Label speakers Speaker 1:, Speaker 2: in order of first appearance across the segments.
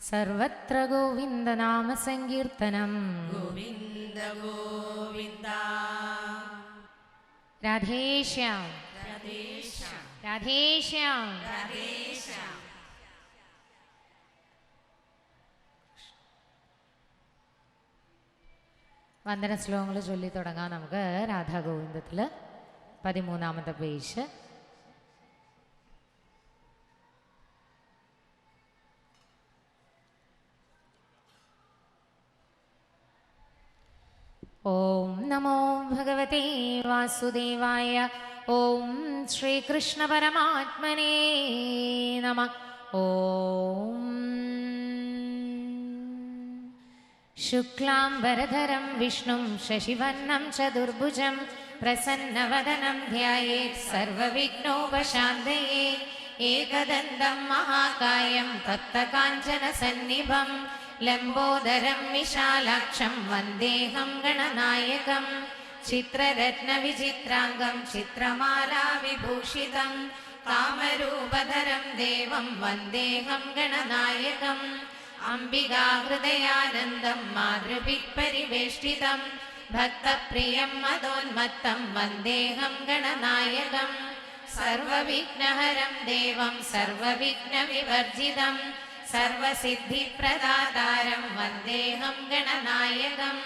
Speaker 1: സർവത്ര ഗോവിന്ദനാമ സങ്കീർത്തനം.
Speaker 2: ഗോവിന്ദ ഗോവിന്ദ.
Speaker 1: രാധേശ്യാം
Speaker 2: രാധേശ്യാം
Speaker 1: രാധേശ്യാം.
Speaker 2: രാധേശ്യാം.
Speaker 1: വന്ദന ശ്ലോകങ്ങൾ ചൊല്ലി തുടങ്ങാം. നമുക്ക് രാധാഗോവിന്ദത്തിൽ 13ാമത്തെ പേജ്. ഓം നമോ ഭഗവതേ വാസുദേവായ. ഓം ശ്രീകൃഷ്ണ പരമാത്മനേ നമഃ. ഓം शुक्लाम्बरधरं विष्णुं शशिवर्णं चतुर्भुजं प्रसन्नवदनं ध्यायेत् सर्वविघ्नोपशान्तये एकदन्तं महाकायं तप्तकाञ्चनसन्निभं लम्बोदरं विशालाक्षं वन्देऽहं गणनायकं चित्ररत्नविचित्राङ्गं चित्रमालाविभूषितं कामरूपधरं देवं वन्देऽहं गणनायकम् अम्बिकाहृदयानन्दं मातृभिः भक्तप्रियं मदोन्मत्तं वन्देऽहं गणनायकं सर्वविघ्नहरं देवं सर्वविघ्नविवर्जितं सर्वसिद्धिप्रदातारं वन्देऽहं गणनायकं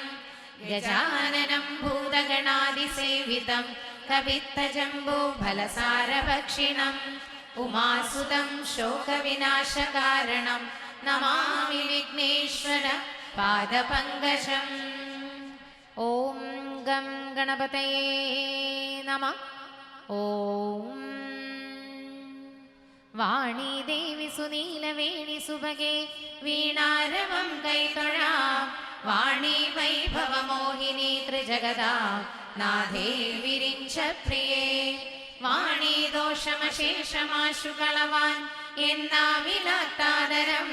Speaker 1: गजाननं भूतगणादिसेवितं कवित्तजम्बूफलसारभक्षिणम् उमासुतं शोकविनाशकारणं नमामि विघ्नेश्वर पादपङ्कजम् ॐ गं गणपतये नमः ॐ वाणीदेवि सुनीलवेणि सुभगे वीणारवं कैतोळां वाणी वैभवमोहिनी त्रिजगदा नाथे विरिञ्चप्रिये वाणी दोषमशेषमाशुകളവാൻ എന്നാവിലാത്താദരം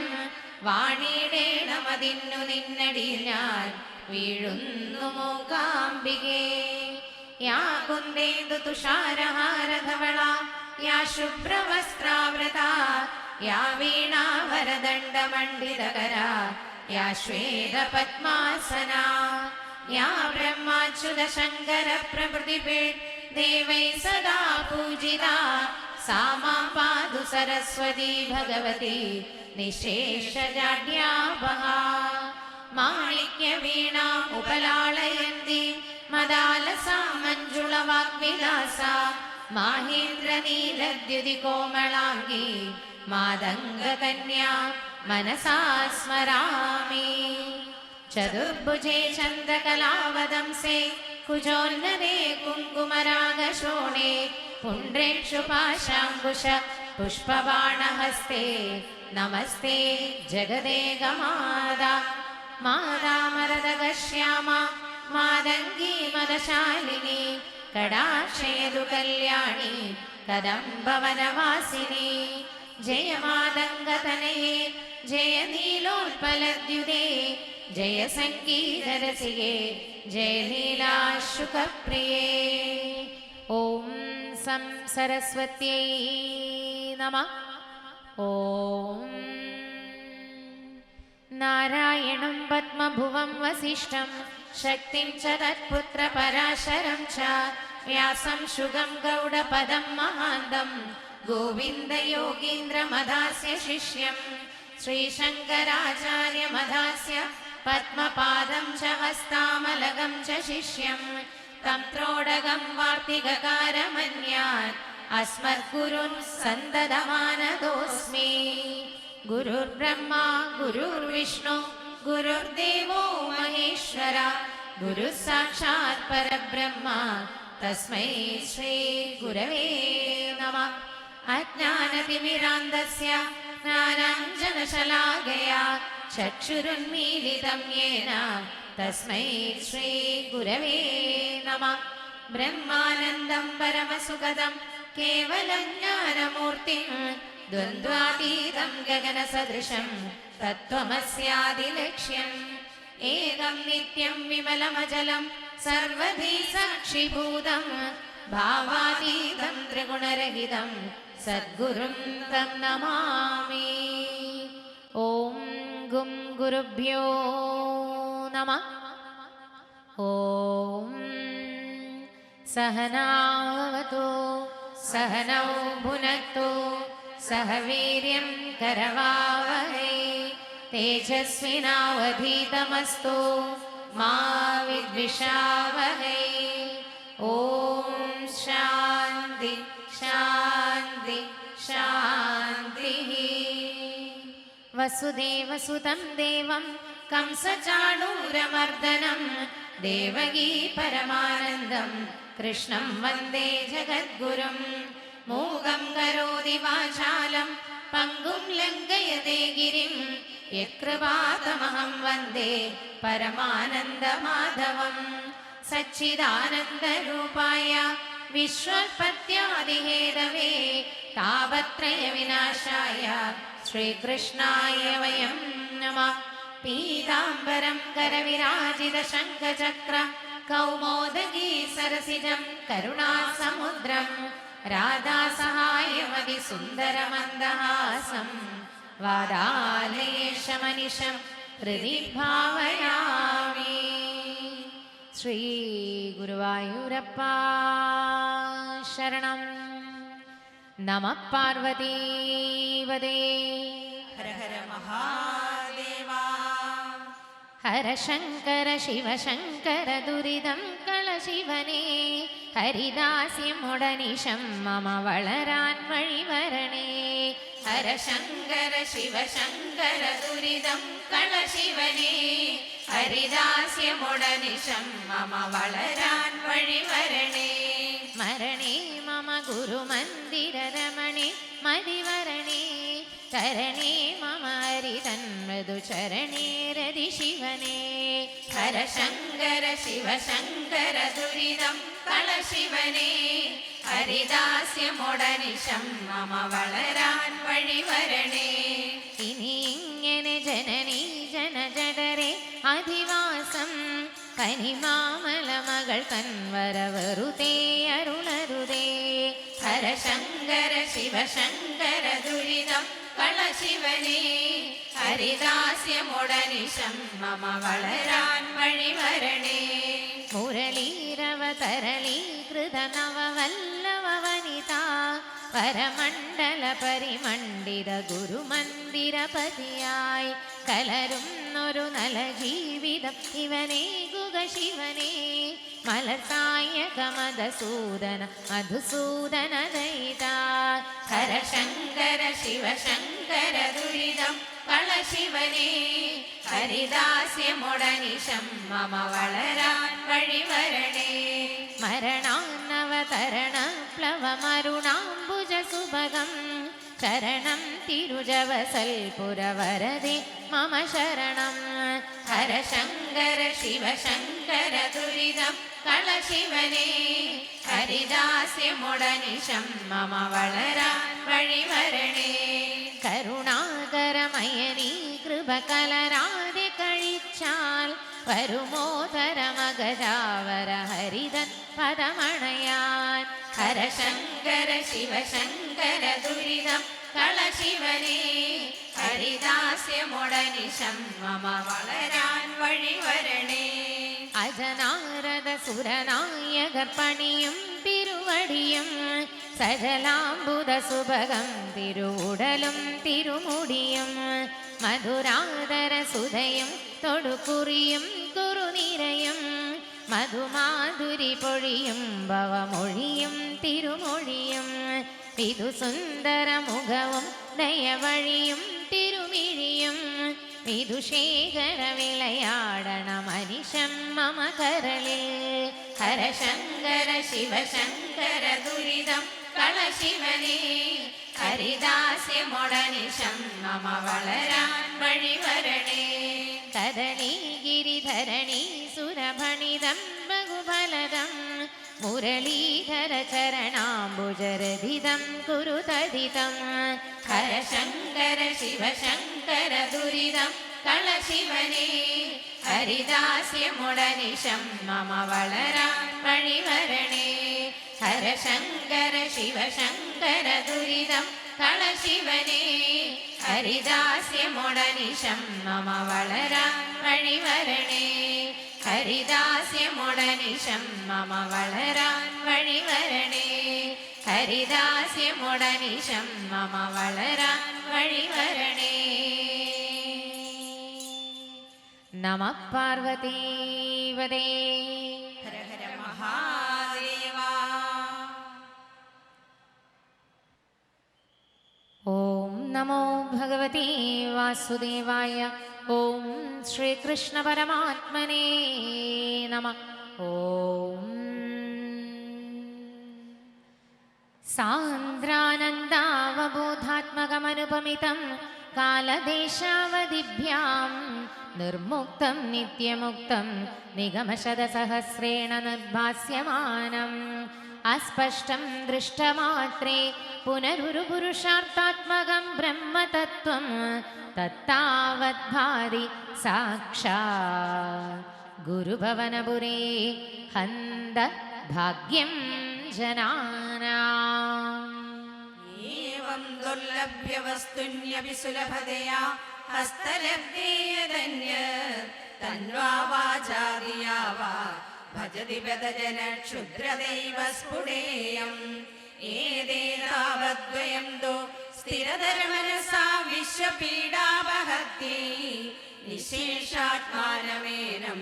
Speaker 1: വാണിടേണമതിന്നു നിന്നടിയിൽ ഞാൻ വീഴുന്നു മൂകാംബികേ യാ കുന്ദേന്ദു തുഷാരഹാരധവള യാ ശുഭ്രവസ്ത്രാവൃത യാ വീണാവരദണ്ഡമണ്ഡിതകര യാ ശ്വേതപദ്മാസന യാ ബ്രഹ്മാച്യുത ശങ്കര പ്രഭൃതിഭിർ देवै सदा पूजिता सा मां पातु सरस्वती भगवती निशेषजाड्यापहा माणिक्यवीणाम् उपलालयन्ती मदालसा मञ्जुलवाग्विलासा माहेन्द्रनीलद्युतिकोमलाङ्गी मादङ्गकन्या मनसा स्मरामि चतुर्भुजे चन्द्रकलावदंसे कुजोन्नदे कुङ्कुमरागशोणे पुण्ड्रेक्षु पाशाङ्कुश पुष्पबाणहस्ते नमस्ते जगदेकमादा मादामरदगश्यामा मादङ्गी मदशालिनी कडाक्षयतु कल्याणी कदम्बवनवासिनी जय मादङ्गतनये जय नीलोत्पलद्युते जय संगीतरसिके जय लीलाशुकप्रिये ॐ सं सरस्वत्यै नमः ॐ नारायणं पद्मभुवं वसिष्ठं शक्तिं च तत्पुत्रपराशरं च व्यासं शुगं गौडपदं महान्तं गोविन्दयोगीन्द्रमदास्य शिष्यं श्रीशङ्कराचार्यमदास्य पद्मपादं च हस्तामलगं च शिष्यं तं त्रोडगं वार्तिककारमन्यान् अस्मद्गुरुन् सन्ददमानतोऽस्मि गुरुर्ब्रह्मा गुरुर्विष्णु गुरुर्देवो महेश्वर गुरुः साक्षात् परब्रह्म तस्मै श्री गुरवे नमः अज्ञानतिमिरान्धस्य ज्ञानाञ्जनशलाकया चक्षुरुन्मीलितं येन तस्मै श्री गुरवे नमः ब्रह्मानन्दं परमसुखदं केवलं ज्ञानमूर्तिं द्वन्द्वातीतं गगनसदृशं तत्त्वमस्यादिलक्ष्यम् एकं नित्यं विमलमजलं सर्वधी साक्षिभूतं भावातीतं त्रिगुणरहितं सद्गुरुं तं नमामि ॐ गुं गुरुभ्यो नमः ॐ सहनावतु सहनौ भुनक्तु सह वीर्यं करवावहै तेजस्विनावधीतमस्तु मा विद्विषावहै ॐ शान्ति शान्ति शान्तिः वसुदेवसुतं देवं कंसचाणूरमर्दनं देवकी परमानन्दं कृष्णं वन्दे जगद्गुरुं मूगं करोति वाचालं पङ्गुं लङ्घयते गिरिं യത്കൃപാതമഹം വന്ദേ പരമാനന്ദമാധവം സച്ചിദാനന്ദരൂപായ വിശ്വോത്പത്യാദിഹേതവേ താപത്രയ വിനാശായ ശ്രീകൃഷ്ണായ വയം നമഃ. പീതാംബരം കരവിരാജിത ശംഖചക്ര കൗമോദഗീ സരസിജം കരുണാസമുദ്രം രാധാസഹായമതി സുന്ദരമന്ദഹാസം വാദാലയേശമനിശം ഹൃദി ഭാവയാമി. ശ്രീ ഗുരുവായൂരപ്പ ശരണം. നമഃ പാർവതീവദേ.
Speaker 2: ഹര ഹര മഹാദേവ.
Speaker 1: ഹര ശങ്കര ശിവശങ്കര ദുരിതം കളശിവനേ ഹരിദാസ്യമുടനിശം മമ വളരാൻ വഴിവരണേ. ഹര ശങ്കര ശിവശങ്കര ദുരിതം കളശിവനേ ഹരിദാസ്യമുടനിശം മമ വളരാൻ വഴിവരണേ. മരണേ മമ ഗുരുമന്ദിരരമണേ മതിവരണേ കരണേ മമ ഹരിതൻ മൃദുചരണേ രതി ശിവനേ. ഹര ശങ്കര ശിവശങ്കര ദുരിതം കളശിവനേ ഹരിദാസ്യമുടനിശം മമ വളരാൻ വഴിവരണേ. ഇനി ഇങ്ങനെ ജനനീ ജനജടരെ അധിവാസം കനിമാമല മകൾ തൻവര വെറുതേ അരുളരുതേ. ഹര ശങ്കര ശിവശങ്കര ദുരിതം കളശിവനേ ഹരിദാസ്യമുടനിശം മമ വളരാൻ വഴിവരണേ. മുരളീരവതരളീകൃത നവവല്ലവ വനിത പരമണ്ഡല പരിമണ്ഡിത ഗുരുമന്ദിരപതിയായി കലരുന്നൊരു നല ജീവിതം ഇവനേകുക ശിവനേ. മലസായക മധുസൂദന മധുസൂദന ദയിത. ഹര ശങ്കര ശിവശങ്കര ദുരിതം കളശിവനേ ഹരിദാസ്യമുടനിശം മമ വളരാൻ വഴിവരണേ. മരണാന്നവതരണ പ്ലവമരുണാംബുജ സുഭഗം ശരണം തിരുജവസൽപുരവരദേ മമ ശരണം. ഹര ശങ്കര ശിവശങ്കര ദുരിതം കളശിവനേ ഹരിദാസ്യമുടനിശം മമ വളരാൻ വഴിവരണേ. കരുണാകരമയനീ കൃപ കലരാതെ കഴിച്ചാൽ വരുമോധരമഗജാവര ഹരിതൻ പദമണയാൻ. ഹര ശങ്കര ശിവശങ്കര ദുരിതം കളശിവനേ ഹരിദാസ്യമുടനിശം മമ വളരാൻ വഴിവരണേ. അജനാരദ സുരനായകർ പണിയും തിരുവടിയും സജലാംബുദ സുഭഗം തിരുവുടലും തിരുമുടിയും മധുരാദര സുധയും തൊടുകുറിയും കുറുനിരയും മധുമാധുരി പൊഴിയും ഭവമൊഴിയും തിരുമൊഴിയും വിധുസുന്ദര മുഖവും ദയവഴിയും തിരുമിഴിയും വിധുശേഖര വിളയാടണ മനിശം മമ കരളിൽ. ഹര ശങ്കര ശിവശങ്കര ദുരിതം കളശിവനേ ഹരിദാസ്യമുടനിശം മമ വളരാൻ വഴിവരണേ. കദളീ ഗിരിധരണീ സുരഭണിതം ബഹുഫലദം മുരളീധര ചരണാംബുജരധിതം കുരുതധിതം. ഹര ശങ്കര ശിവശങ്കര ദുരിതം കളശിവനേ ഹരിദാസ്യമുടനിശം മമ വളരാൻ വഴിവരണേ. ഹര ശങ്കര ശിവശങ്കര ദുരിതം കളശിവനേ ഹരിദാസ്യമുടനിശം മമ വളരാൻ വഴിവരണേ. ഹരിദാസ്യമുടനിശം മമ വളരാൻ വഴിവരണേ. ഹരിദാസ്യമുടനിശം മമ വളരാൻ വഴിവരണേ. നമഃ പാർവതീവദേ.
Speaker 2: ഹര ഹര മഹാദേവ.
Speaker 1: ഓം നമോ ഭഗവതേ വാസുദേവായ. ഓം ശ്രീകൃഷ്ണ പരമാത്മനേ നമഃ. ഓം സാന്ദ്രാനന്ദാവബോധാത്മകമനുപമിതം കാലദേശാവധിഭ്യാം നിർമുക്തം നിത്യമുക്തം നിഗമശതസഹസ്രേണ നിർഭാസ്യമാനം അസ്പഷ്ടം ദൃഷ്ടമാത്രേ പുനരുരുപുരുഷാർത്ഥാത്മകം ബ്രഹ്മതത്വം തത്താവദ്ഭാതി സാക്ഷാത് ഗുരുഭവനപുരേ ഹന്ത ഭാഗ്യം ജനാനാം.
Speaker 2: ഏവം ദുർലഭ്യവസ്തുന്യപി സുലഭതയാ ഹസ്തലബ്ധേയധന്യ തന്വാ വാചാദിയാ വാ ഭജതി ബദജന ക്ഷുദ്രദൈവ സ്ഫുടേയം ഏതേതാവദ്വയം ദോ സ്ഥിരധർമനസാ വിശ്വപീഡാപഹത്യേ നിശേഷാത്മാനമേനം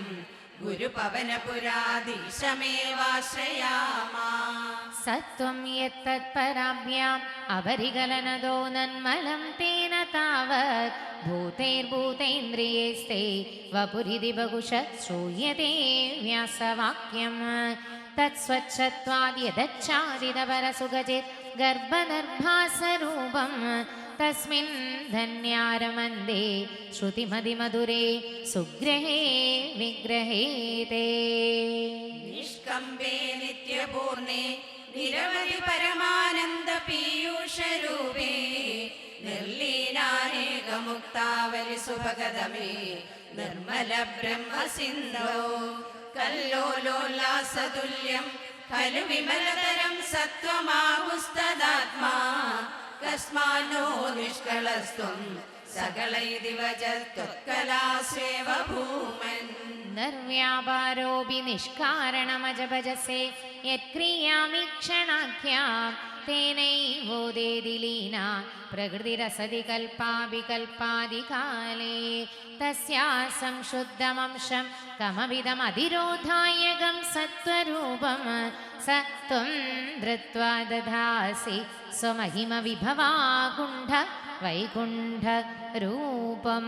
Speaker 2: ഗുരുപവനപുരാധീശമേവാശ്രയാമാ.
Speaker 1: സത്വം യത്തത്പരാഭ്യാം അപരികലനദോ നന്മലം തേന താവത് ഭൂതൈർഭൂതേന്ദ്രിയൈസ്തേ വപുരിതി ബഹുശ ശ്രൂയതേ വ്യാസവാക്യം തത്സ്വച്ഛത്വാദ്യദച്ഛാദിതപരസുഖചിത് ഗർഭദർഭാസരൂപം തസ്മിൻ ധന്യാരമന്ദേ ശ്രുതിമതിമധുരേ സുഗ്രഹേ വിഗ്രഹേ തേ.
Speaker 2: നിഷ്കമ്പേ നിത്യപൂർണേ നിരവധി പരമാനന്ദ പീയൂഷരൂപേ നിർലീനാനേകമുക്താവലി സുഭഗതമേ നിർമ്മല ബ്രഹ്മസിന്ധോ കല്ലോലോല്ലാസതുല്യം ഖലു വിമലതരം സത്വമാഹുസ്തദാത്മാ കസ്മാനോ നിഷ്കളസ്ത്വം സകളൈദിവജത്വത്കലാസ്വേവ ഭൂമൻ.
Speaker 1: നിർവ്യാപാരോപി നിഷ്കാരണമജഭജസേ യത്ക്രിയാമീക്ഷണാഖ്യാം തേനൈവോദേതി ലീന പ്രകൃതിരസതി കൽപ്പാഭികൽപ്പാദികാലേ തസ്യാ സംശുദ്ധമംശം കമവിധമധിരോധായകം സത്വരൂപം സത്വം ധൃത്വാ ദധാസി സ്വമഹിമ വിഭവാകുണ്ഠ വൈകുണ്ഠ രൂപം.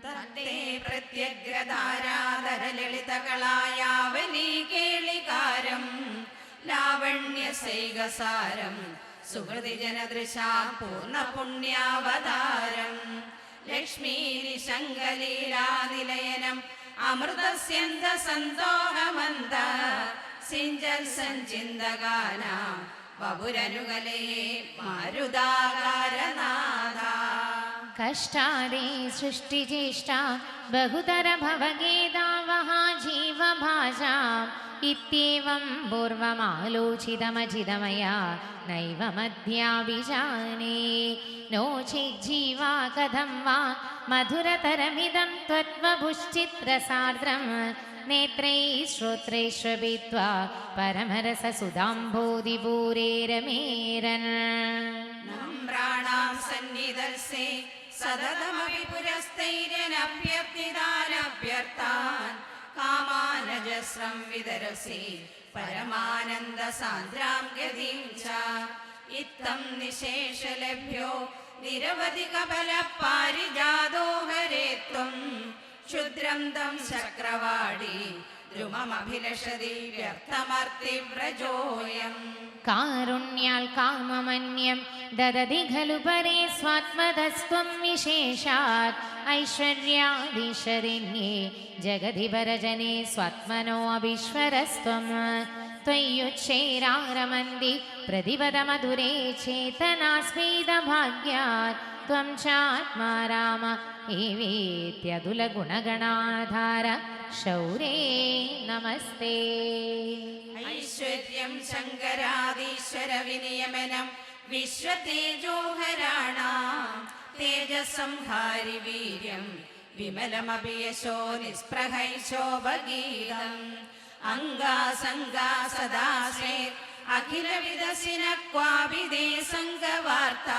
Speaker 2: തത്തേ പ്രത്യഗ്രധാരാധരലളിതകളായാവനീ കേളികാരം ലാവണ്യസൈകസാരം സുഹൃതി ജനദൃശാ പൂർണ്ണ പുണ്യാവതാരം ലക്ഷ്മീനിശങ്കലീലാനിലയനം അമൃതസ്യന്ത സന്തോഹമന്ത സിഞ്ചൽ സഞ്ചിന്തഗാനാം വപുരനുകലയേ മാരുതാകാരനാഥ.
Speaker 1: കഷ്ടാദേ സൃഷ്ടിചേഷ്ട ബഹുതര ഭവഗേദാവഹ ജീവഭാജാം ഇത്യേവം പൂർവമാലോചിതമജിതമയാ നൈവ മധ്യാഭിജാനേ നോ ചേജ്ജീവാ കഥം വാ മധുരതരമിദം ത്വദ്വപുശ്ചിത്രസാർദ്രം നേത്രൈः ശ്രോത്രൈശ്വപിത്വാ പരമരസസുധാംഭോധിപൂരേരമേരൻ.
Speaker 2: നമ്രാണാം സന്നിധൽസേ സതതമപി പുരസ്ഥൈര്യനഭ്യർത്ഥിതാനഭ്യർത്ഥാൻ കാമാനജസ്രം വിതരസി പരമാനന്ദ സാന്ദ്രാം ഗതിം ച ഇത്തം നിശേഷലഭ്യോ നിരവധി കപല പാരിജാതോ ഹരേ ത്വം ക്ഷുദ്രം തം ചക്രവാടി ദ്രുമമഭിലഷതി വ്യർത്ഥമർത്തിവ്രജോയം.
Speaker 1: കാരുണ്യാൽ കാമമന്യം ദദതി ഖലു പരേ സ്വാത്മതസ്ത്വം വിശേഷാത് ഐശ്വര്യാദീശ്വരിണ്യേ ജഗതി പരജനേ സ്വാത്മനോ അഭീശ്വരസ്ത്വം ത്വയ്യുച്ഛൈരാരമന്തി പ്രതിപദമധുരേ ചേതനാസ്മീതഭാഗ്യാത് ത്വം ചാത്മാ രാമ ഏവേത്യതുലഗുണഗണാധാര ശൗരേ നമസ്തേ.
Speaker 2: ഐശ്വര്യം ശങ്കരാദീശ്വര വിനിയമനം വിശ്വതേജോഹരാണാം തേജസംഹാരി വീര്യം വിമലമഭിയശോ നിസ്പൃഹൈശോഭഗീതം അംഗാസംഗാ സദാശ്രേ അഖില വിദസിന ക്വാഭിദേ സംഘവാർത്ത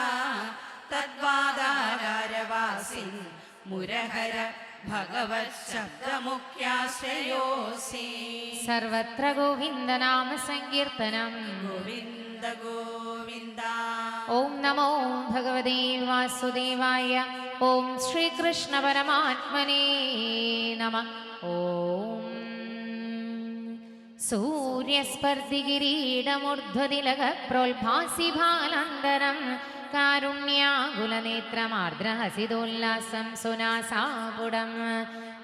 Speaker 2: തദ്വാദാരവാസിൻ മുരഹര ഭഗവത് ശബ്ദമുഖ്യാശ്രയോസി.
Speaker 1: സർവത്ര ഗോവിന്ദനാമ സങ്കീർത്തനം.
Speaker 2: ഗോവിന്ദ ഗോവിന്ദ.
Speaker 1: ഓം നമോ ഭഗവതേ വാസുദേവായ. ഓം ശ്രീകൃഷ്ണ പരമാത്മനേ നമഃ. ഓം സൂര്യസ്പർദ്ധി കിരീടമൂർധ്വതിലക പ്രോത്ഭാസി ഭാലാന്തരം കാരുണ്യാകുലനേത്രമാർദ്രഹസിതോല്ലാസം സുനാസാപുടം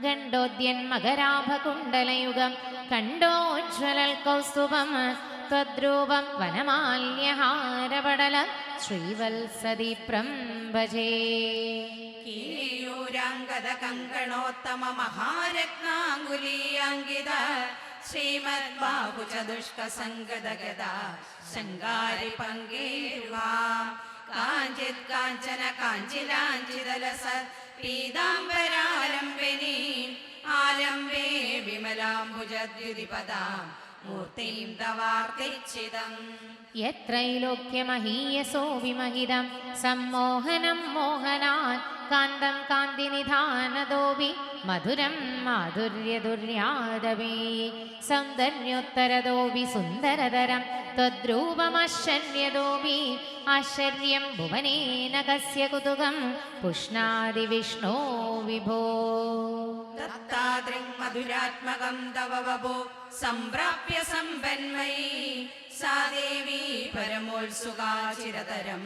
Speaker 1: ഗണ്ഡോദ്യന്മകരാഭകുണ്ടലയുഗം കണ്ടോജ്വലൽ കൗസ്തുഭം ത്വദ്രൂപം വനമാല്യഹാരപടല ശ്രീവത്സദീപ്രം ഭജേ.
Speaker 2: കീയൂരാംഗത കങ്കണോത്തമ മഹാരത്നാങ്കുലീയാങ്കിത ശ്രീമദ് ബാഹു ചതുഷ്ക സംഗതഗത ശങ്കാരി പങ്കേരുവാം കാഞ്ചിത് കാഞ്ചന കാഞ്ചിലാഞ്ചിതലസ പീതാംബരാലംബിനി ആലംബേ വിമലാംബുജദ്യുതിപദാം മൂർത്തിം തവാർത്തിച്ഛിതം.
Speaker 1: യത്രൈലോക്യമഹീയസോ വിമഹിതം സമ്മോഹനം മോഹനാൻ കാന്തം കാന്തിനിധാനദോപി മധുരം മാധുര്യദുര്യാദവേ സൗന്ദര്യോത്തരദോപി സുന്ദരതരം ത്വദ്രൂപമാശ്ചര്യദോപി ആശ്ചര്യം ഭുവനേന കസ്യ കുതുകം പുഷ്ണാതി വിഷ്ണോ വിഭോ.
Speaker 2: ദത്താദ്രിം മധുരാത്മകം തവ വപോ സംപ്രാപ്യ സമ്പന്മയീ സാ ദേവീ പരമോത്സുകാ ചിരതരം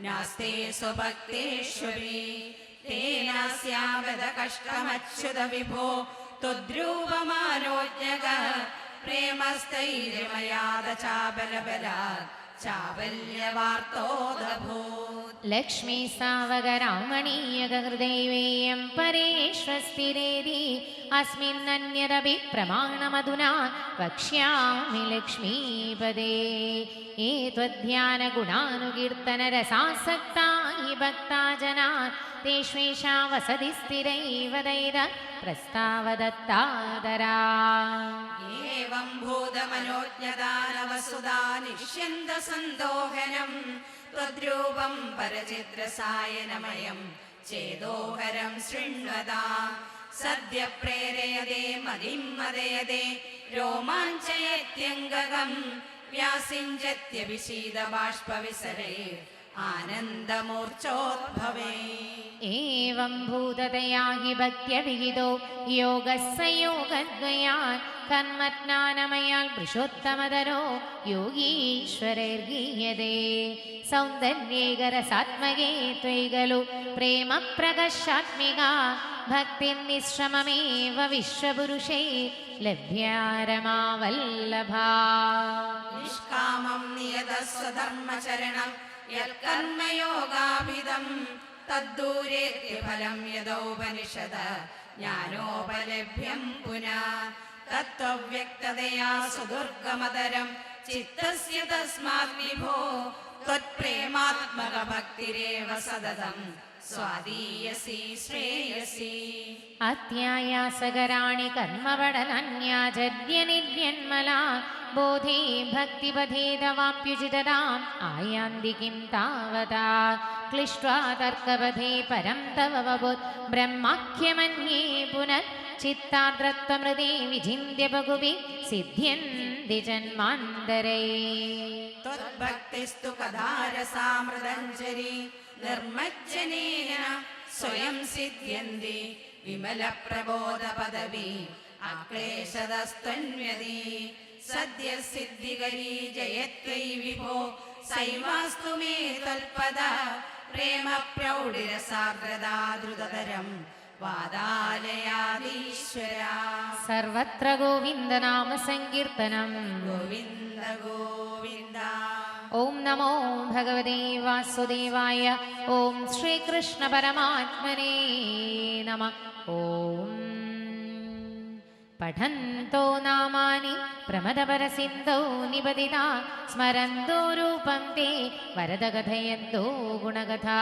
Speaker 2: നാസ്തേ സ്വഭക്തേശ്വരീ തേനാസ്യാവദ കഷ്ടമച്യുത വിഭോ ത്വദ്രൂപമാനോജ്ഞക പ്രേമസ്ഥൈര്യമയാദ ചാബലബലാത് ചാബല്യവാർത്തോദഭൂത്.
Speaker 1: ലക്ഷ്മീ സാവകരാമണീയകഹൃദൈവേയം പരേഷ്വസ്തിരേതി അസ്മിന്നന്യദപി പ്രമാണമധുനാ വക്ഷ്യാമി ലക്ഷ്മീപദേ. ഏ ത്വദ്ധ്യാനഗുണാനുകീർത്തനരസാസക്താ हि ഭക്താ ജനാ തേഷ്വേഷാ വസതി സ്ഥിരൈവ ദൈത പ്രസ്താവദത്താദരാ.
Speaker 2: ഏവം ഭൂതമനോജ്ഞദാനവസുധാ നിഷ്യന്ത സന്തോഹനം ത്വദ്രൂപം പരചിദ്രസായനമയം ചേതോഹരം ശൃണ്വതാം. സദ്യ പ്രേരയതേ മതിം മദയതേ രോമാഞ്ചയത്യംഗകം വ്യാസിഞ്ചത്യഭിഷീദബാഷ്പവിസരേ ആനന്ദമൂർച്ഛോദ്ഭവേ.
Speaker 1: ഏവം ഭൂതതയാ हि ഭക്ത്യവിഹിതോ യോഗസ്സയോഗദ്വയാൽ കർമ്മജ്ഞാനമയാൽ പുരുഷോത്തമതരോ യോഗീശ്വരൈർഗീയതേ. സൗന്ദര്യേകരസാത്മകേ ത്വൈകലു പ്രേമ പ്രകർഷാത്മിക ഭക്തിർനിശ്രമമേവ വിശ്വപുരുഷേ ലഭ്യാരമാവല്ലഭാ.
Speaker 2: നിഷ്കാമം നിയതസ്വധർമ്മചരണം യത്കർമ്മയോഗാഭിധം തദ്ദൂരേത്യ ഫലം യദോപനിഷദ ജ്ഞാനോപലഭ്യം പുനഃ. തത്വവ്യക്തതയാ സുദുർഗമതരം ചിത്തസ്യ തസ്മാത് വിഭോ ത്വത്പ്രേമാത്മക ഭക്തിരേവ സതതം സ്വാദീയസി ശ്രേയസി.
Speaker 1: അത്യായാസകരാണി കർമ്മപടലന്യാചര്യനിര്യന്മലാ ബോധേ ഭക്തിപഥേതവാപ്യുചിതതാം ആയാന്തി കിം താവതാ. ക്ലിഷ്ട്വാ തർക്കപഥേ പരം തവ വപുത് ബ്രഹ്മാഖ്യമന്യേ പുനഃ ചിത്താർദ്രത്വമൃതേ വിചിന്യ ബഹുഭി സിദ്ധ്യന്തി ജന്മാന്തരൈ.
Speaker 2: ത്വദ്ഭക്തിസ്തു കഥാരസാമൃതഞ്ജരി നിർമ്മജ്ജനേന സ്വയം സിദ്ധ്യന്തി വിമല പ്രബോധ പദവി അക്ലേശതസ്ത്വന്യതി. സദ്യ സിദ്ധികരീ ജയത്വൈ വിഭോ സൈവാസ്തു മേ തൽപദ പ്രേമ പ്രൗഢിരസാർദ്രതാ ദ്രുതതരം വാദാലയാദീശ്വര.
Speaker 1: സർവത്ര ഗോവിന്ദനാമ സങ്കീർത്തനം.
Speaker 2: ഗോവിന്ദ ഗോവിന്ദ.
Speaker 1: ഓം നമോ ഭഗവതേ വാസുദേവായ. ഓം ശ്രീകൃഷ്ണ പരമാത്മനേ നമഃ. ഓം പഠന്തോ നാമാനി പ്രമദപരസിന്ധോ നിപതിതാ സ്മരന്തോ രൂപം തേ വരദകഥയന്തോ ഗുണകഥാ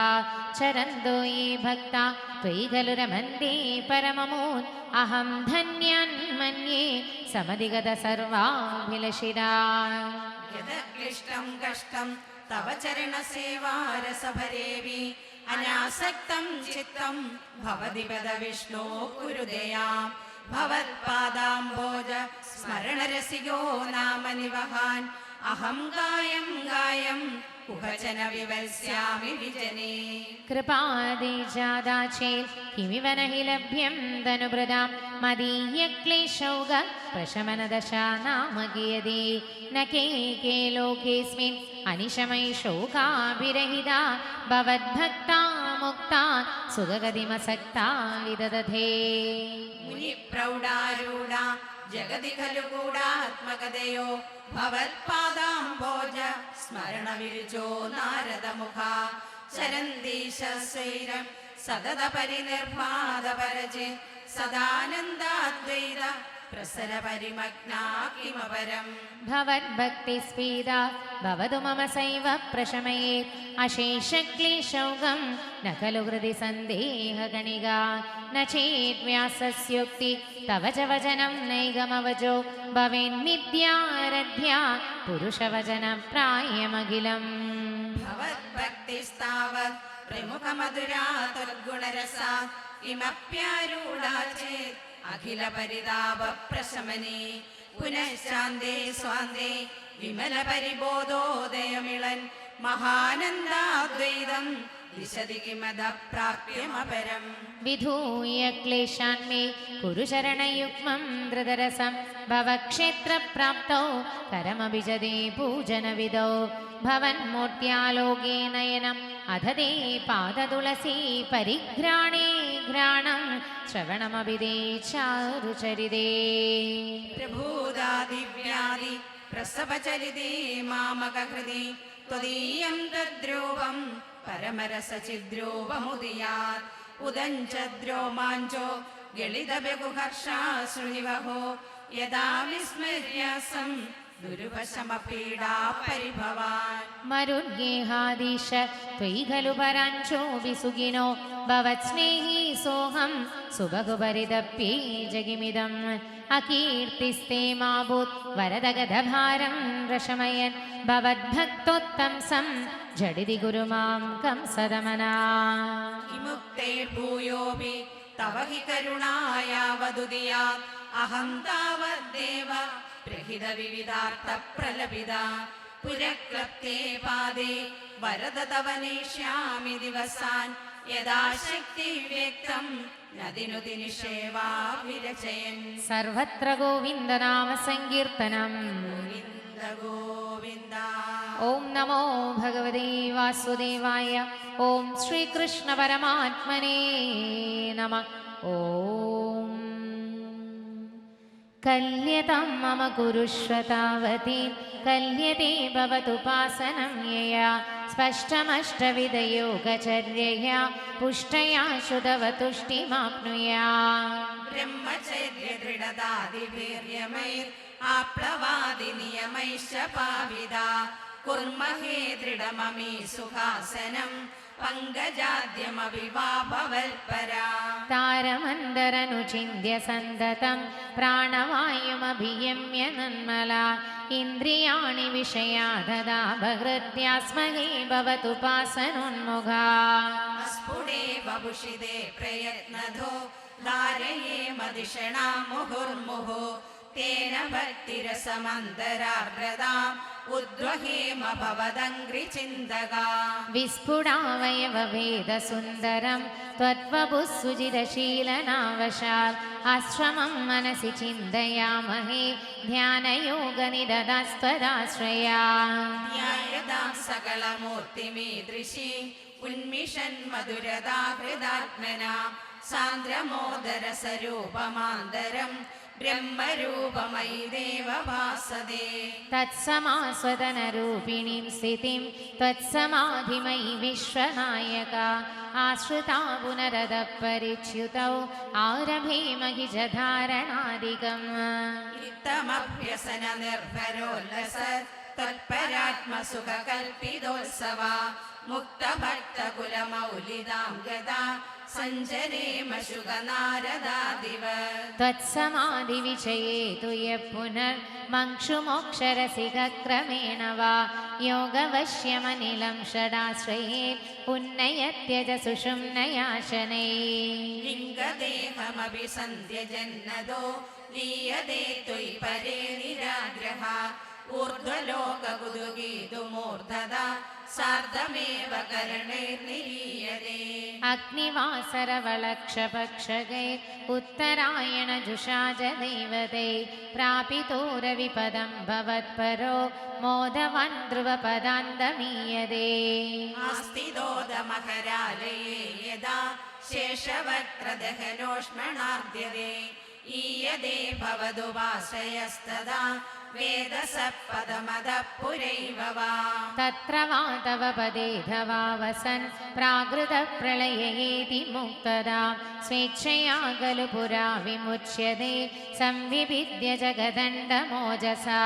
Speaker 1: ചരന്തോ യേ ഭക്താ ത്വയി ഖലു രമന്തി പരമമൂൻ അഹം ധന്യാൻ മന്യേ സമധിഗത സർവാഭിലഷിതാ.
Speaker 2: യദക്ലിഷ്ടം കഷ്ടം തവ ചരണസേവാരസഭരേവി അനാസക്തം ചിത്തം ഭവതി പദ വിഷ്ണോ കുരുദയാം. ഭവത്പാദാംബോജ സ്മരണരസികോ നാമ നിവഹാൻ അഹം ഗായം ഗായം കുഹചന വിവത്സ്യാമി വിജനേ.
Speaker 1: കൃപാദിജാതാചേൽ കിമിവ നഹി ലഭ്യം ധനുഭൃതാം മദീയക്ലേശൗക പ്രശമനദശാ നാമ ഗീയതേ ന കേ ലോകേസ്മിൻ അനിശമൈ ശോകാഭിരഹിതാ ഭവദ്ഭക്താ മുക്താ സുഖഗതിമസക്താ വിദധേ.
Speaker 2: മുനിപ്രൗഢാരൂഢ ജഗതി ഖലു ഗൂഢാത്മകതയോ ഭവത്പാദാംബോജ സ്മരണ വിരുചോ നാരദമുഖ ചരന്തീശൈരം സതത പരിനിർഭാതപരചി സദാനന്ദാദ്വൈത പ്രസര പരിമഗ്നാ കിമപരം.
Speaker 1: ഭവദ്ഭക്തിസ്ഫീതാ ഭവതു മമ സൈവ പ്രശമയേ അശേഷക്ലേശൗകം ന ഖലു ഹൃദി സന്ദേഹഗണികാ ന ചേദ്വ്യാസസ്യോക്തി തവ ച വചനം നൈകമവജോ ഭവേന്മിഥ്യാരധ്യാ പുരുഷവചന പ്രായമഖിലം.
Speaker 2: ഭവദ്ഭക്തിസ്താവത് പ്രമുഖമധുരാ തദ്ഗുണരസാത് ഇമപ്യാരൂഢാ ചേത് അഖില പരിതാപ പ്രശമനേ. പുനഃശാന്തേ സ്വാന്തേ വിമല പരിബോധോദയമിളൻ മഹാനന്ദാദ്വൈതം ദിശതി കിമദ പ്രാപ്യമപരം.
Speaker 1: വിധൂയ ക്ലേശാൻ മേ കുരു ശരണയുഗ്മം ധൃതരസം ഭവക്ഷേത്രപ്രാപ്തൗ കരമഭിജതേ പൂജനവിദോ ഭവന്മൂർത്യാലോകേ നയനം അധതേ പാദതുളസീ പരിഘ്രാണേ ഘ്രാണം ശ്രവണമഭിദേ ചാരുചരിതേ.
Speaker 2: പ്രഭൂതാദിവ്യാധി പ്രസവചരിതേ മാമകഹൃതി ത്വദീയം തദ്രൂപം പരമരസചിദ്രൂപമുദിയാത് ഉദഞ്ചദ്രോമാഞ്ചോ ഗളിതബഹുഹർഷാശ്രുനിവഹോ യദാ വിസ്മര്യാസം ദുരുപശമപീഡാ പരിഭവാൻ.
Speaker 1: മരുദ്ഗേഹാദീശ ത്വയി ഖലു പരാഞ്ചോ വിസുഖിനോ ഭവത്സ്നേഹി സോഹം സുബഹുപരിതപ്യേ ജഗിമിദം അകീർത്തിസ്തേ മാഭൂത് വരദഗദഭാരം രശമയൻ ഭവദ്ഭക്തോത്തംസം ജഡിതി ഗുരുമാം കംസദമനാ.
Speaker 2: വിമുക്തൈർഭൂയോപി തവ ഹി കരുണായാവതുദിയാത് അഹം താവദ്ദേവ പ്രഹിത വിവിധാർത്ഥ പ്രലപിത പുരക്ലപ്തേ പാദേ വരദ തവ നേഷ്യാമി ദിവസാൻ യഥാ ശക്തി വ്യക്തം നദിനുതി നിഷേവാ വിരചയൻ.
Speaker 1: സർവത്ര ഗോവിന്ദനാമ സങ്കീർത്തനം.
Speaker 2: ഗോവിന്ദ ഗോവിന്ദ.
Speaker 1: ഓം നമോ ഭഗവതേ വാസുദേവായ. ഓം ശ്രീകൃഷ്ണ പരമാത്മനേ നമ. ഓം കല്യതം മമ കുരുഷ്വതാവതീം കല്യതേ ഭവതുപാസനം യയാ സ്പഷ്ടമഷ്ടവിധയോഗചര്യയാ പുഷ്ടയാ ശുദ്ധവ തുഷ്ടിമാപ്നുയാ.
Speaker 2: ബ്രഹ്മചര്യ ദൃഢതാദിവീര്യമൈർ ആപ്ലവാദി നിയമൈശ്ച പാവിത കുർമഹേ ദൃഢമമീ സുഖാസനം പങ്കജാദ്യമവിവാഭവൽപരാ.
Speaker 1: താരമന്തരനുചിന്യ സന്തതം പ്രാണവായുമഭിയമ്യ നന്മലാ ഇന്ദ്രിയാണി വിഷയാദദാ ബഹൃത്യാസ്മഹേ ഭവതുപാസനോന്മുഖാ.
Speaker 2: സ്ഫുടേ വപുഷിതേ പ്രയത്നധോ ധാരയേ മദിഷണാ മുഹുർമുഹു തേന ഭക്തിരസമന്തരാർദ്രതാം ഉദ്വഹേമ ഭവദംഘ്രിചിന്തകാ.
Speaker 1: വിസ്ഫുടാവയവഭേദസുന്ദരം ത്വദ്വപുസ്സുജിതശീലനാവശാൽ ആശ്രമം മനസി ചിന്തയാമഹേ ധ്യാനയോഗനിദധാസ്ത്വദാശ്രയാ.
Speaker 2: ധ്യായതാം സകലമൂർത്തിമീദൃശീ ഉന്മിഷൻ മധുരതാ ഹൃദാത്മനാ സാന്ദ്രമോദരസരൂപമാന്തരം ബ്രഹ്മരൂപമയി ദേവ ഭാസതേ.
Speaker 1: തത്സമാസ്വദനരൂപിണീം സ്ഥിതിം ത്വത്സമാധിമയി വിശ്വനായക ആശ്രിതാ പുനരദ പരിച്യുതൗ ആരഭേമഹി ധാരണാദികം.
Speaker 2: ഇത്തമഭ്യസന നിർഭരോല്ലസ തത്പരാത്മസുഖ കൽപ്പിതോത്സവ മുക്തഭക്തകുലമൗലിതാം ഗദാ സഞ്ചരേമ ശുഗനാരദാദിവ.
Speaker 1: ത്വത്സമാധിവിജയേ തു യഃ പുനർ മങ്ക്ഷുമോക്ഷരസികക്രമേണ വാ യോഗവശ്യമനിലം ഷടാശ്രയേ ഉന്നയത്യജ സുഷുമ്നയാശനൈः.
Speaker 2: ലിംഗദേഹമഭിസന്ധ്യജന്നദോ ലീയതേ ത്വയി പരേ നിരാഗ്രഹ ഊർധ്വലോകകുതുകീതുമൂർധത സാർദ്ധമേവ കരണൈർനിരീയതേ
Speaker 1: അഗ്നിവാസരവളക്ഷപക്ഷകൈ ഉത്തരായണജുഷാജ ദൈവതൈ പ്രാപിതോരവിപദം ഭവത്പരോ മോദവൻ ധ്രുവപദാന്തമീയതേ
Speaker 2: ആസ്തിദോദമകരാലയേ യദാ ശേഷവക്രദഹനോഷ്മണാർദ്യതേ ഈയതേ ഭവതുപാശ്രയസ്തദാ വേദസപദമദഃ പുരൈവ വാ
Speaker 1: തത്ര വാ തവ പദേധവാ വസൻ പ്രാകൃതപ്രളയേതി മുക്തദാ സ്വേച്ഛയാ ഖലു പുരാ വിമുച്യതേ സംവിഭിദ്യ ജഗദണ്ഡമോജസാ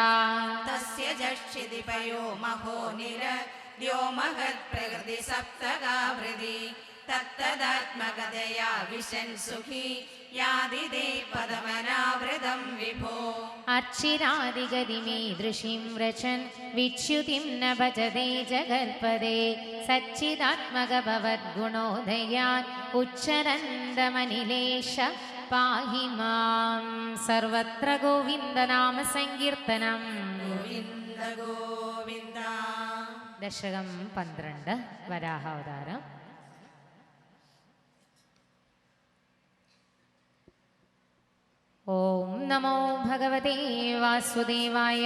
Speaker 2: തസ്യ ജക്ഷിതി പയോ മഹോ നിരദ്യോ മഹത്പ്രകൃതി സപ്തകാവൃതി തത്തദാത്മകതയാ വിശൻ സുഖി യാതിദേ പദമനാവൃതം വിഭോ
Speaker 1: അർച്ചിരാദിഗതിമീദൃശീം വ്രജൻ വിച്യുതിം ന ഭജതേ ജഗൽപദേ സച്ചിദാത്മകഭവദ്ഗുണോദയാൻ ഉച്ചരന്തമനിലേശ പാഹി മാം സർവത്ര ഗോവിന്ദനാമ സങ്കീർത്തനം
Speaker 2: ഗോവിന്ദ ഗോവിന്ദ.
Speaker 1: ദശകം 12 വരാഹാവതാരം. ഓം നമോ ഭഗവതേ വാസുദേവായ.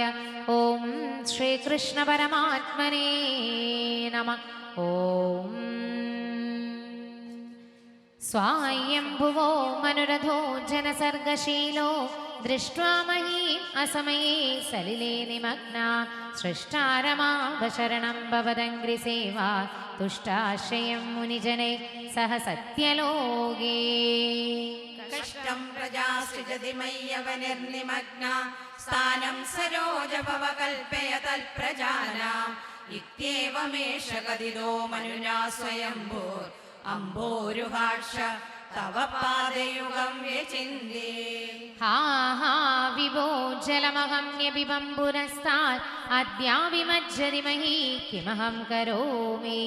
Speaker 1: ഓം ശ്രീകൃഷ്ണ പരമാത്മനേ നമഃ. ഓം സ്വായംഭുവോ മനുരഥോ ജനസർഗശീലോ ദൃഷ്ട്വാ മഹീം അസമയേ സലിലേ നിമഗ്നാ സൃഷ്ടാരമാവശരണം ഭവദംഘ്രിസേവാ തുഷ്ടാശ്രയം മുനിജനൈ സഹ സത്യലോകേ.
Speaker 2: കഷ്ടം പ്രജാ സൃജതി മയ്യവനിർനിമഗ്ന സ്ഥാനം സരോജഭവ കൽപ്പയ തൽപ്രജാനാം ഇത്യേവമേഷ കഥിതോ മനുനാ സ്വയംഭൂർ അംഭോരുഹാക്ഷ തവ പാദയുഗം വ്യചിന്യേ.
Speaker 1: ഹാ ഹാ വിഭോ ജലമഹം ന്യപിബം പുരസ്താത് അദ്യാവിമജ്ജതി മഹീ കിമഹം കരോമി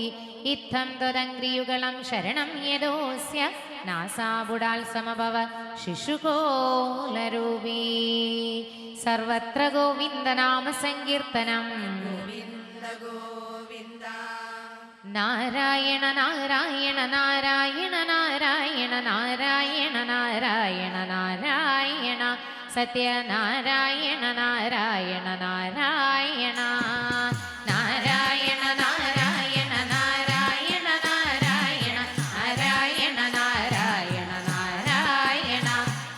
Speaker 1: ഇത്തം ത്വദംഘ്രിയുഗളം ശരണം യദോസ്യ നാസാബുഡാൽ സമഭവ ശിശുകോലരൂപീ. സർവത്ര ഗോവിന്ദനാമ സങ്കീർത്തനം.
Speaker 2: ഗോവിന്ദ ഗോവിന്ദ.
Speaker 1: നാരായണ നാരായണ നാരായണ നാരായണ നാരായണ നാരായണ നാരായണ സത്യനാരായണ നാരായണ നാരായണ നാരായണ നാരായണ നാരായണ നാരായണ നാരായണ നാരായണ നാരായണ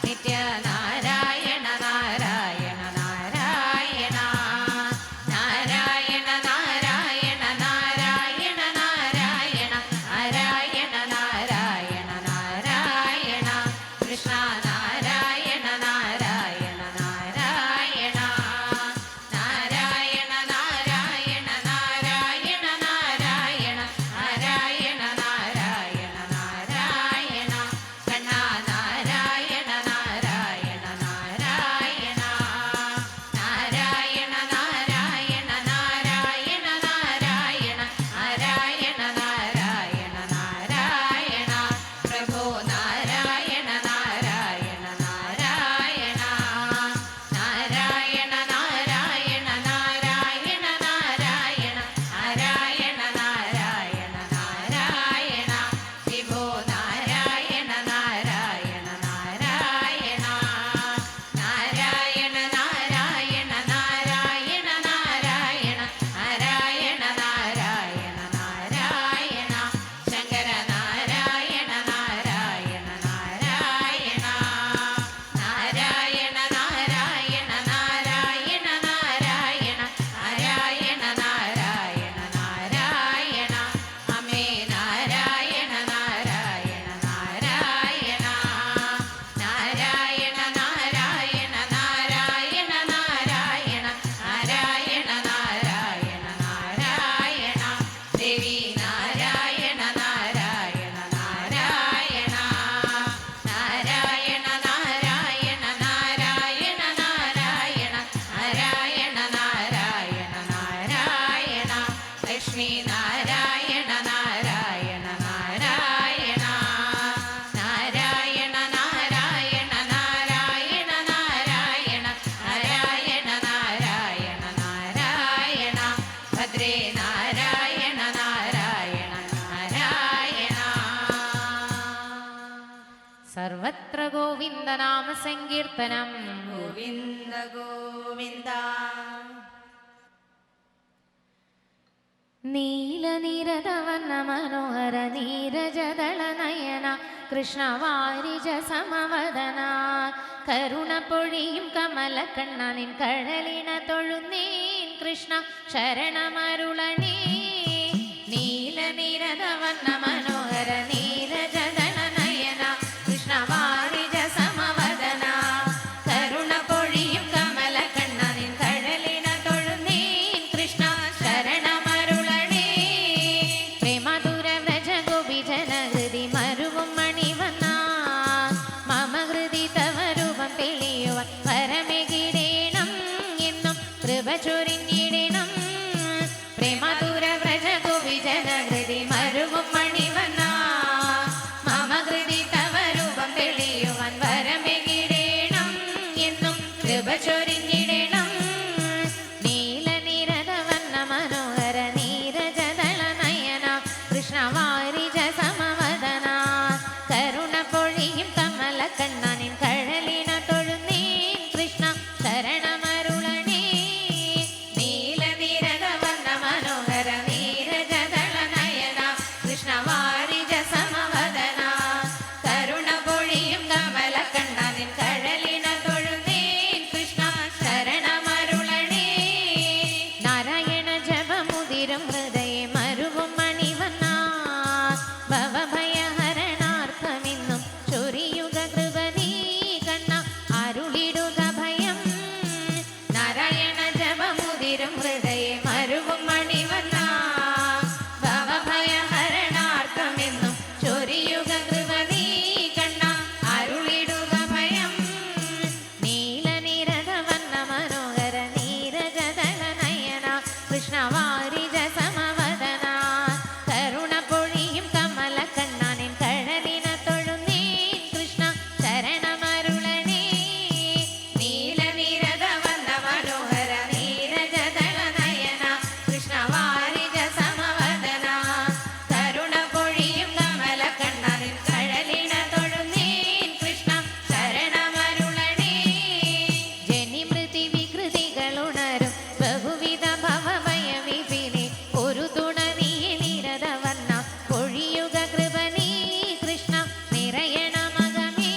Speaker 1: നിത്യനാരായണ നാരായണ നാരായണ നാരായണ നാരായണ നാരായണ നാരായണ നാരായണ നാരായണ നാരായണ കൃഷ്ണ നാരായണ നാരായണ നാരായണ നാരായണ നാരായണ സർവത്ര ഗോവിന്ദനാമ സങ്കീർത്തനം.
Speaker 2: ഗോവിന്ദ ഗോവിന്ദ.
Speaker 1: നീലനിരതവർണ്ണ മനോഹര നീരജദള നയന കൃഷ്ണ വാരിജ സമവദന കരുണ പൊഴിയും കമല കണ്ണ നിൻ കഴലിന തൊഴുന്നേൻ കൃഷ്ണ ശരണമരുളണേ. നീലനിരതവർണ്ണ മനോഹര നീരജദള നയന കൃഷ്ണ വാരിജ സമവദന കരുണ പൊഴിയും കമല കണ്ണ നിൻ കഴലിന തൊഴുന്നേൻ കൃഷ്ണ ശരണമരുളണേ. പ്രേമധുര വ്രജ ഗോപിജനഹൃതി മരുവും മണിവന്ന മമ ഹൃദി തവ രൂപം തെളിയുവാൻ പരമകിടേണം എന്നും കൃപ ചൊരിഞ്ഞിടണം. പ്രേമധുര വ്രജ ഗോപിജനഹൃതി മരുവും മണിവന്ന മമ ഹൃദി തവ രൂപം തെളിയുവാൻ പരമകിടേണം എന്നും കൃപ ചൊരിഞ്ഞിടണം. നീലനിരതവർണ്ണ മനോഹര നീരജദള നയന കൃഷ്ണ വാരിജ സമവദന കരുണ പൊഴിയും കമല കണ്ണ നിൻ കഴലിന തൊഴുന്നേൻ കൃഷ്ണ ശരണമരുളണേ. നീലനിരതവർണ്ണ മനോഹര നീരജദള നയന കൃഷ്ണ വാരിജ സമവദന കരുണ പൊഴിയും കമല കണ്ണ നിൻ കഴലിന തൊഴുന്നേൻ കൃഷ്ണ ശരണമരുളണേ. നാരായണ ജപമുതിരും ഹൃദയെ മരുവും മണിവന്ന ഭവഭയഹരണാർത്ഥമിന്നും ചൊരിയുക കൃപ നീ കണ്ണ അരുളിടുക ഭയം. നാരായണ ജപമുതിരും ഹൃദയെ മരുവും മണിവന്ന ഭവഭയഹരണാർത്ഥമെന്നും ചൊരിയുക കൃപ നീ കണ്ണ അരുളിടുക ഭയം. നീലനിരതവർണ്ണ മനോഹര നീരജദള നയന കൃഷ്ണ വാരിജ സമവദന കരുണ പൊഴിയും കമല കണ്ണ നിൻ കഴലിന തൊഴുന്നേൻ കൃഷ്ണ ശരണമരുളണേ. നീലനിരതവർണ്ണ മനോഹര നീരജദള നയന കൃഷ്ണ വാരിജ സമവദന കരുണ പൊഴിയും കമല കണ്ണ നിൻ കഴലിന തൊഴുന്നേൻ കൃഷ്ണ ശരണമരുളണേ. ജനിമൃതി വികൃതികളുണരും ബഹുവിധ ഭവഭയ വിപിനെ ഒരു തുണ നീ നിരതവർണ്ണ പൊഴിയുക കൃപ നീ കൃഷ്ണ നിറയണമകമേ.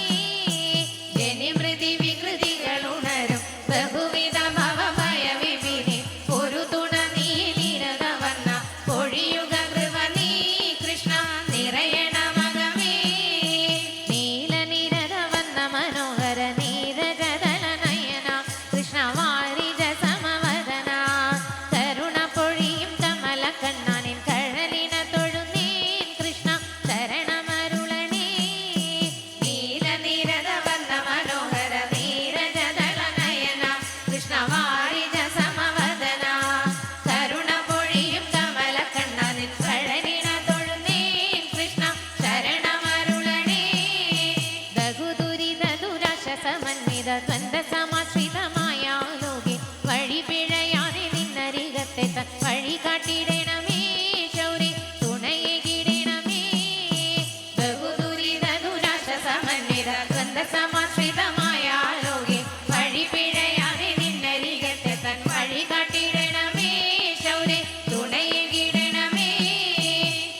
Speaker 1: ജനിമൃതി വികൃതികളുണരും ബഹുവിധ ഭവഭയ വിപിനെ ഒരു തുണ നീ നിരതവർണ്ണ പൊഴിയുക കൃപ നീ കൃഷ്ണ നിറയണമകമേ. നീലനിരതവർണ്ണ മനോഹര നീരജദള നയന കൃഷ്ണ വാരിജ സമവദന കരുണ പൊഴിയും കമല കണ്ണ നിൻ കഴലിന തൊഴുന്നേൻ കൃഷ്ണ ശരണമരുളണേ. നീലനിരതവർണ്ണ മനോഹര നീരജദള നയന കൃഷ്ണ വാരിജ സമവദന കരുണ പൊഴിയും കമല കണ്ണ നിൻ കഴലിന തൊഴുന്നേൻ കൃഷ്ണ ശരണമരുളണേ. ബഹുദുരിത ദുരാശ സമന്വിത ദ്വന്ദ് സമാശ്രിതമായ ലോകെ വഴി പിഴയാതെ നിന്നരികത്തെ വഴി കാട്ടിടണമേ ശൗരി തുണയേകിടണമേ. ബഹുദുരിത ദുരാശ സമന്വിത ദ്വന്ദ് സമാശ്രിതമായ ലോകെ വഴി പിഴയാതെ നിന്നരികത്തെ വഴി കാട്ടിടണമേ ശൗരി തുണയേകിടണമേ.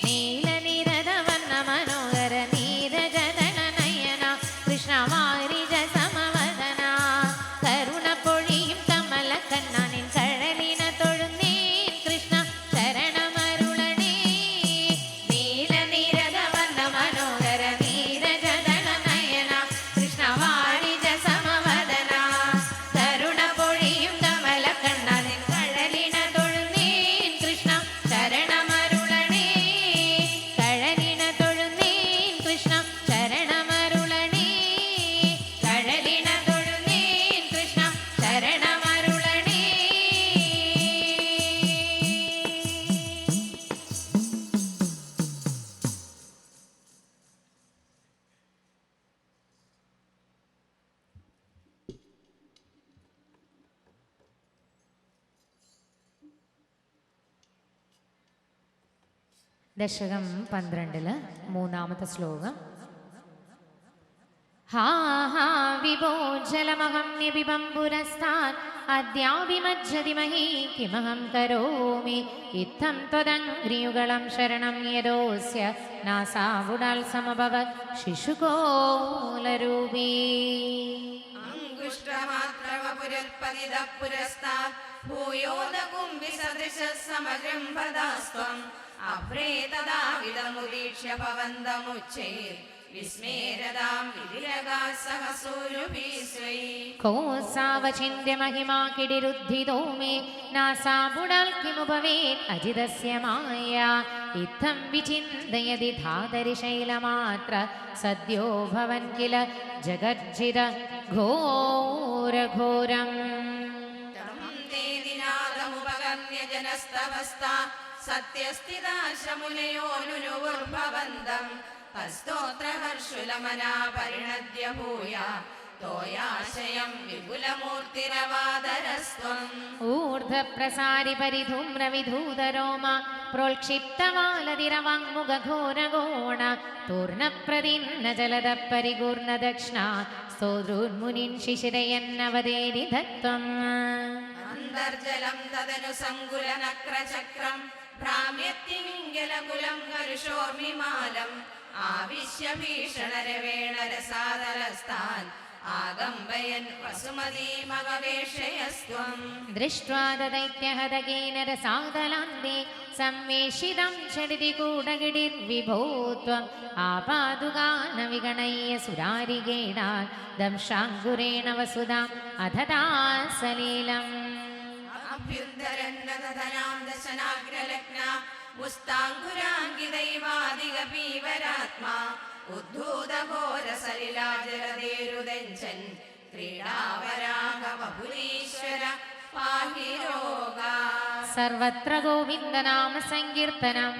Speaker 1: നീലനിരതവർണ്ണ മനോഹര നീരജദള നയന കൃഷ്ണ വാരിജ സമവദന കരുണ പൊഴിയും കമല കണ്ണ നിൻ കഴലിന തൊഴുന്നേൻ കൃഷ്ണ ശരണമരുളണേ. നീലനിരതവർണ്ണ മനോഹര നീരജദള നയന കൃഷ്ണ വാരിജ സമവദന കരുണ പൊഴിയും കമല കണ്ണ നിൻ കഴലിന തൊഴുന്നേൻ കൃഷ്ണ ശരണമരുളണേ. കഴലിന തൊഴുന്നേൻ കൃഷ്ണ ശരണമരുളണേ. കഴലിന തൊഴുന്നേൻ കൃഷ്ണ ശരണമരുളണേ.
Speaker 3: ദശകം 12 മൂന്നാമത്തെ ശ്ലോകം.
Speaker 1: हा हा विभोज्जलमहं निबिबं पुरस्तात् अद्याभिमज्जति मही किमहं करोमि इत्थं त्वदङ्घ्रियुगलं शरणं यदोऽस्य नासाबुडाल् समभवत् शिशुकोलरूपी
Speaker 2: अङ्गुष्ठमात्रवपुरुत्पतितः पुरस्तात् भूयोदकुम्भिसदृशः समजृम्भदास्त्वम् अभ्रेतदाविदमुदीक्ष्य भवन्तमुच्चैर् विस्मेरदां विधिरगाः सहसूरुभिः स्वै
Speaker 1: कोऽसावचिन्त्य महिमा किडिरुद्धितो मे नासाबुडाल् किमु भवेत् अजितस्य माया इत्थं विचिन्तयति धातरिशैलमात्र सद्यो भवन् किल जगज्जित घोरघोरम्
Speaker 2: तेदिनादमुपगम्य जनस्तवस्ता सत्यस्थिताश्रमुनयोनुर्भवन्तम् तस्तोत्रहर्षुलमना परिणद्य भूया तोयाशयं विपुलमूर्तिरवादरस्त्वम्
Speaker 1: ऊर्ध्वप्रसारि परिधूम्रविधूतरोमा प्रोक्षिप्तवालदिरवाङ्मुखघोरगोण तूर्णप्रदिन्न जलदः परिगूर्णदक्ष्णा स्तोत्रोन्मुनिन् शिशिरयन्नवदेरिधत्वम्
Speaker 2: अन्तर्जलं तदनु सङ्कुलनक्रचक्रं भ्राम्यत्तिमिङ्गलकुलं करुषोर्मिमालम् आविश्य भीषणरवेण रसादलस्तान् आगम्बयन् वसुमतीमगवेशयस्त्वम्
Speaker 1: दृष्ट्वा ददैत्यहदगेन रसादलान्ते सम्मेषितं झटिति कूटगिडिर्विभो त्वम् आपादुगानविगणय्य सुरारिगेणात् दंशाङ्कुरेण वसुधाम् अधता सलीलम्
Speaker 2: अभ्युद्धरन्नदधनां दशनाग्रलग्ना मुस्ताङ्कुराङ्गिदैवादिगपीवरात्मा उद्धूतघोरसलिलाजलदेरुदञ्चन् क्रीडावरागबहुलीश्वर पाहि रोगा
Speaker 1: सर्वत्र गोविन्दनाम सङ्कीर्तनम्